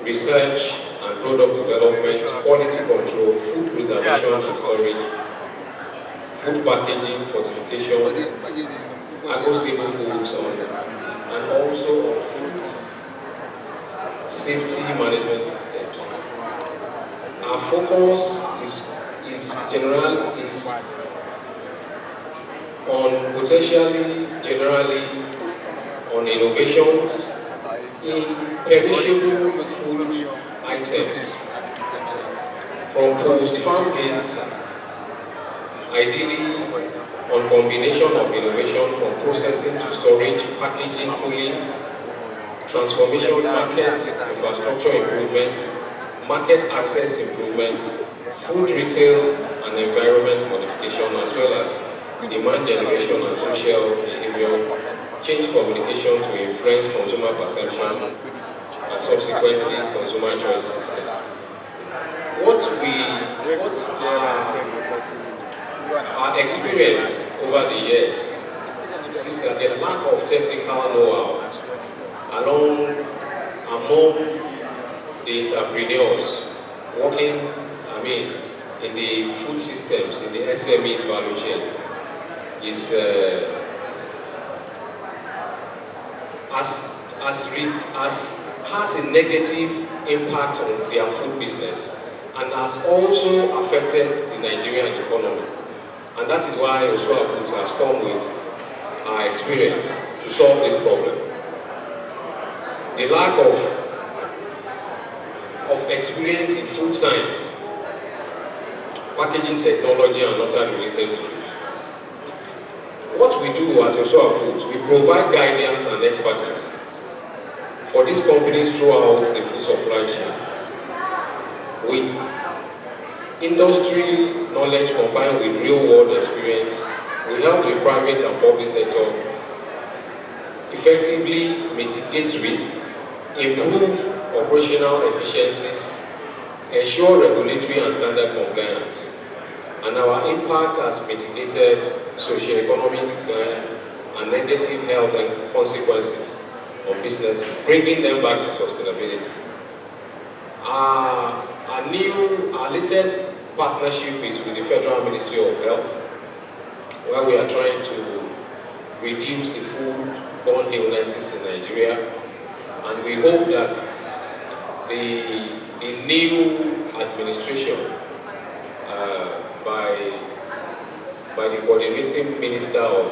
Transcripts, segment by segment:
research and product development, quality control, food preservation and storage, food packaging, fortification, agro-stable foods, and also on food safety management systems. Our focus is on generally on innovations in perishable food items, from post-farm gains, ideally on combination of innovation from processing to storage, packaging, cooling, transformation, market infrastructure improvement, market access improvement, food retail and environment modification, as well as demand generation and social behavior, change communication to influence consumer perception and subsequently consumer choices. Our experience over the years is that the lack of technical know-how among the entrepreneurs working, in the food systems, in the SMEs value chain, has a negative impact on their food business and has also affected the Nigerian economy. And that is why Osua Foods has come with our experience to solve this problem. The lack of experience in food science, packaging technology, and other related issues. What we do at Osua Foods, we provide guidance and expertise for these companies throughout the food supply chain. With industry knowledge combined with real-world experience, we help the private and public sector effectively mitigate risk, improve operational efficiencies, ensure regulatory and standard compliance. And our impact has mitigated socioeconomic decline and negative health and consequences on businesses, bringing them back to sustainability. Our latest partnership is with the Federal Ministry of Health, where we are trying to reduce the foodborne illnesses in Nigeria, and we hope that the new administration by the coordinating Minister of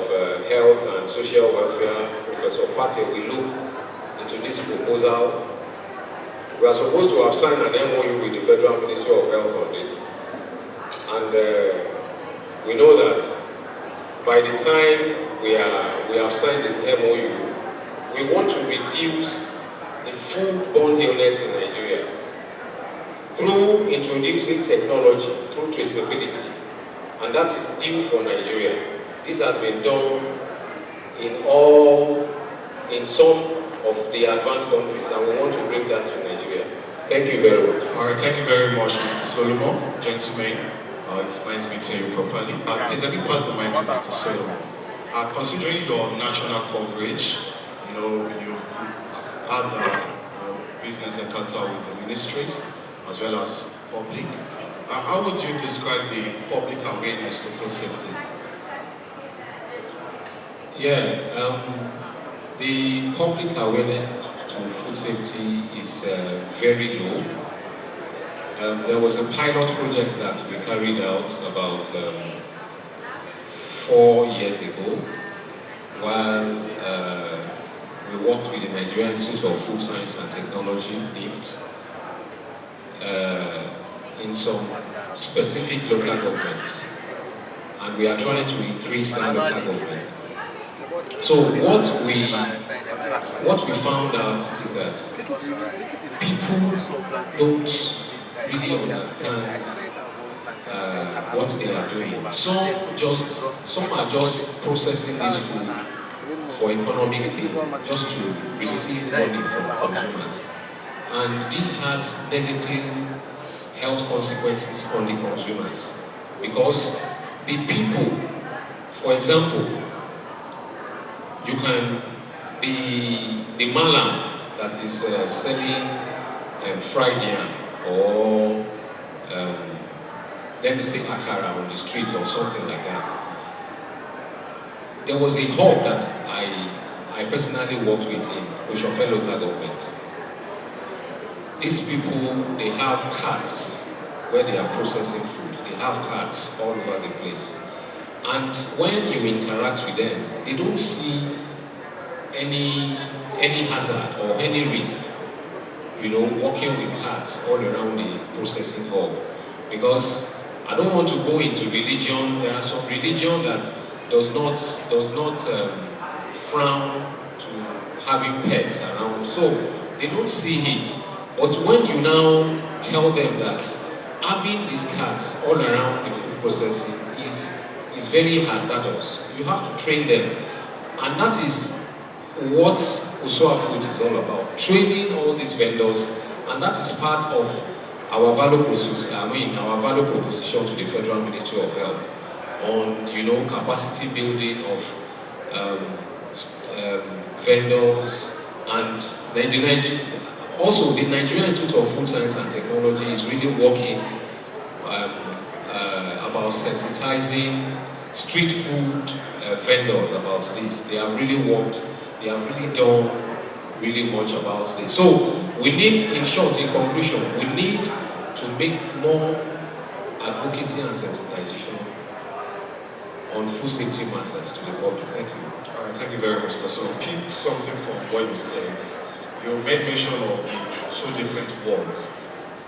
Health and Social Welfare, Professor Pate, will look into this proposal. We are supposed to have signed an MOU with the Federal Ministry of Health on this, and we know that by the time we have signed this MOU, we want to reduce the foodborne illness in Nigeria through introducing technology, through traceability, and that is due for Nigeria. This has been done in some of the advanced countries, and we want to bring that to Nigeria. Thank you very much. All right, thank you very much, Mr. Solomon. Gentlemen, it's nice meeting you properly. Please let me pass the mic to Mr. Solomon. Considering your national coverage, you've had business encounter with the ministries as well as public. How would you describe the public awareness to food safety? The public awareness to food safety is very low. There was a pilot project that we carried out about 4 years ago, while we worked with the Nigerian Institute of Food Science and Technology, NIFT, in some specific local governments, and we are trying to increase that local government. So what we found out is that people don't really understand what they are doing. Some are just processing this food for economic gain, just to receive money from consumers, and this has negative health consequences on the consumers, because the people, for example, the malam that is selling fried yam or let me say akara on the street or something like that. There was a hub that I personally worked with in Oshofel local government. These people, they have carts where they are processing food. They have carts all over the place. And when you interact with them, they don't see any hazard or any risk, working with carts all around the processing hub. Because I don't want to go into religion. There are some religion that does not frown to having pets around, so they don't see it. But when you now tell them that having these cats all around the food processing is very hazardous, you have to train them, and that is what Usoa Food is all about: training all these vendors, and that is part of our value proposition to the Federal Ministry of Health on capacity building of vendors, and also the Nigerian Institute of Food Science and Technology is really working about sensitizing street food vendors about this. They have really worked, they have really done really much about this. So we need, in short, in conclusion, we need to make more advocacy and sensitization on food safety matters to the public. Thank you. Thank you very much, sir. So keep something from what you said. You made mention of the two different words,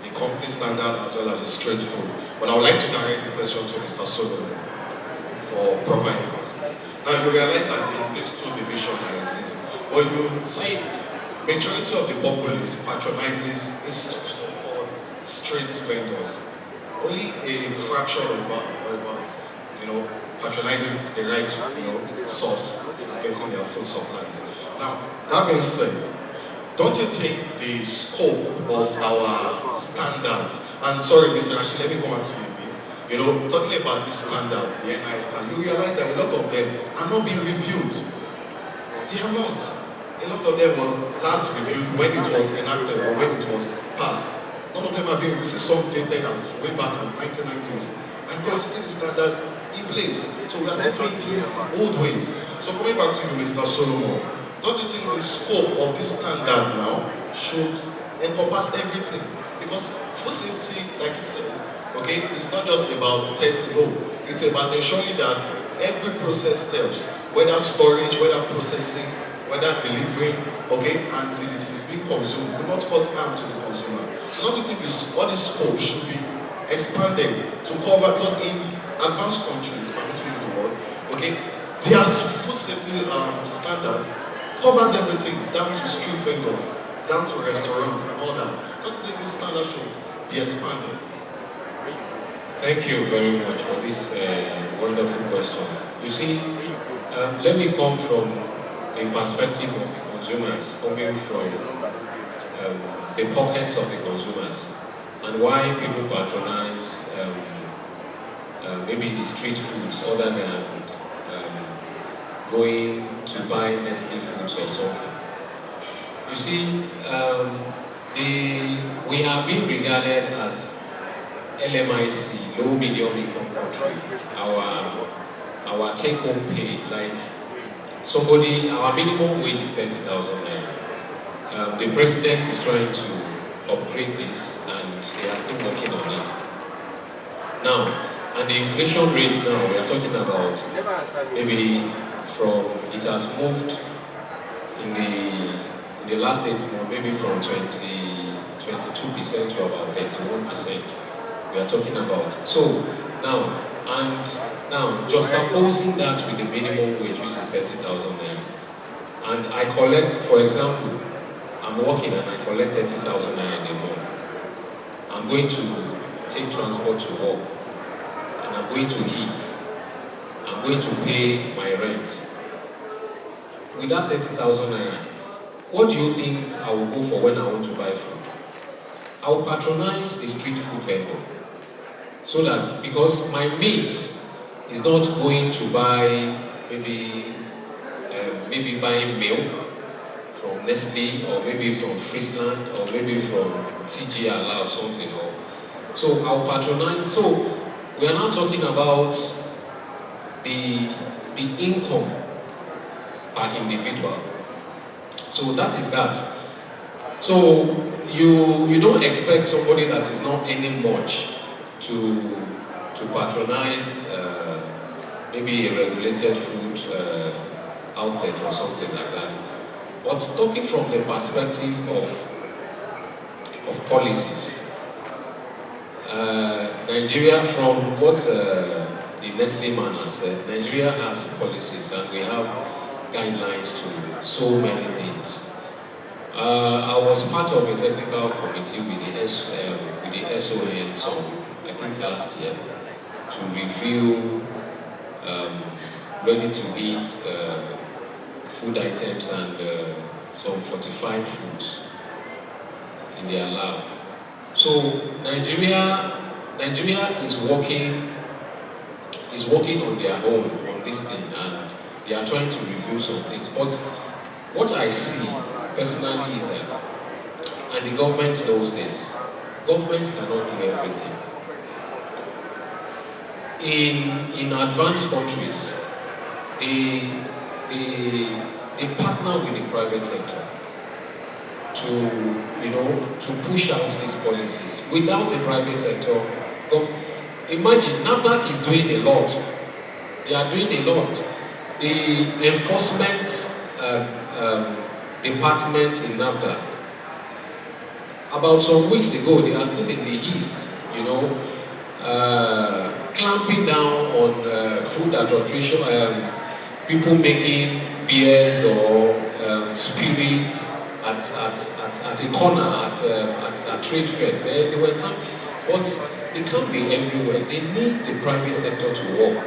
the company standard as well as the street food. But I would like to direct the question to Mr. Solomon for proper emphasis. Now you realize that there's these two divisions that exist. But you see, majority of the populace patronizes this so-called street vendors. Only a fraction of about, patronizes the right, source for getting their food supplies. Now, that being said, don't you think the scope of our standard, and sorry, Mr. Rashid, let me come back to you a bit. Talking about this standard, the NI standard, you realize that a lot of them are not being reviewed. They are not. A lot of them was last reviewed when it was enacted or when it was passed. None of them are being, we see some dated as way back as 1990s, and they are still the standard in place. So we are still doing things old ways. So coming back to you, Mr. Solomon, don't you think the scope of this standard now should encompass everything? Because food safety, like you said, it's not just about testing, it's about ensuring that every process steps, whether storage, whether processing, whether delivering, until it is being consumed, will not cause harm to the consumer. So don't you think all this scope should be expanded to cover, because in advanced countries, permit me to use the word, their food safety standard covers everything, down to street vendors, down to restaurants and all that. Don't you think this standard should be expanded? Thank you very much for this wonderful question. You see, let me come from the perspective of the consumers, coming from the pockets of the consumers, and why people patronize maybe the street foods other than going to buy Nestle foods or something. You see, we are being regarded as LMIC, low medium income country. Our take-home pay, like our minimum wage is 30,000 naira. The president is trying to upgrade this, and they are still working on it. Now, and the inflation rate now, we are talking about maybe it has moved in the last 8 months, maybe from 22% to about 31%. We are talking about. So now, just opposing that with the minimum wage, which is 30,000 naira. And I collect, for example, I'm working and I collect 30,000 naira in a month. I'm going to take transport to work, and I'm going to eat. I'm going to pay my rent. With that 30,000 naira, what do you think I will go for when I want to buy food? I will patronize the street food vendor. So that, because my mate is not going to buy maybe buying milk from Nestle, or maybe from Friesland, or maybe from TGL or something. So I'll patronize. So we are now talking about the income per individual. So that is that. So you don't expect somebody that is not earning much to patronize maybe a regulated food outlet or something like that. But talking from the perspective of policies, Nigeria, from what the Nestle man has said, Nigeria has policies and we have guidelines to so many things. I was part of a technical committee with the SON I think last year, to review ready-to-eat food items and some fortified foods in their lab. So Nigeria is working on their own on this thing, and they are trying to review some things. But what I see personally is that, and the government knows this, government cannot do everything. In advanced countries, they partner with the private sector to push out these policies. Without the private sector, imagine NAFDAC is doing a lot. They are doing a lot. The enforcement department in NAFDAC, about some weeks ago, they are still in the east, clamping down on food adulteration, people making beers or spirits at a corner at trade fairs. They were clamping, but they can't be everywhere. They need the private sector to work.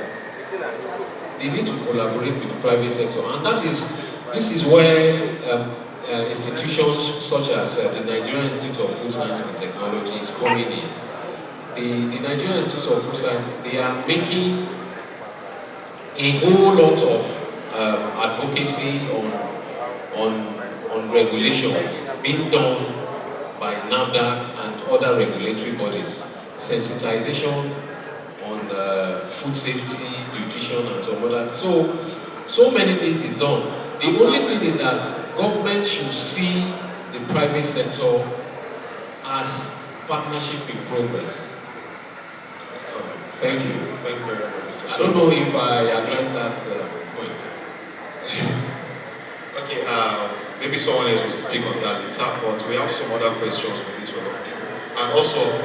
They need to collaborate with the private sector, and this is where institutions such as the Nigerian Institute of Food Science and Technology is coming in. The Nigerian Institute of Food Science, they are making a whole lot of advocacy on regulations being done by NAFDAC and other regulatory bodies, sensitization on food safety, nutrition, and some other. So many things is done. The only thing is that government should see the private sector as partnership in progress. Thank you. Thank you very much, Mr. I don't know if I addressed that point. Okay, maybe someone else will speak on that later, but we have some other questions we need to launch. And also,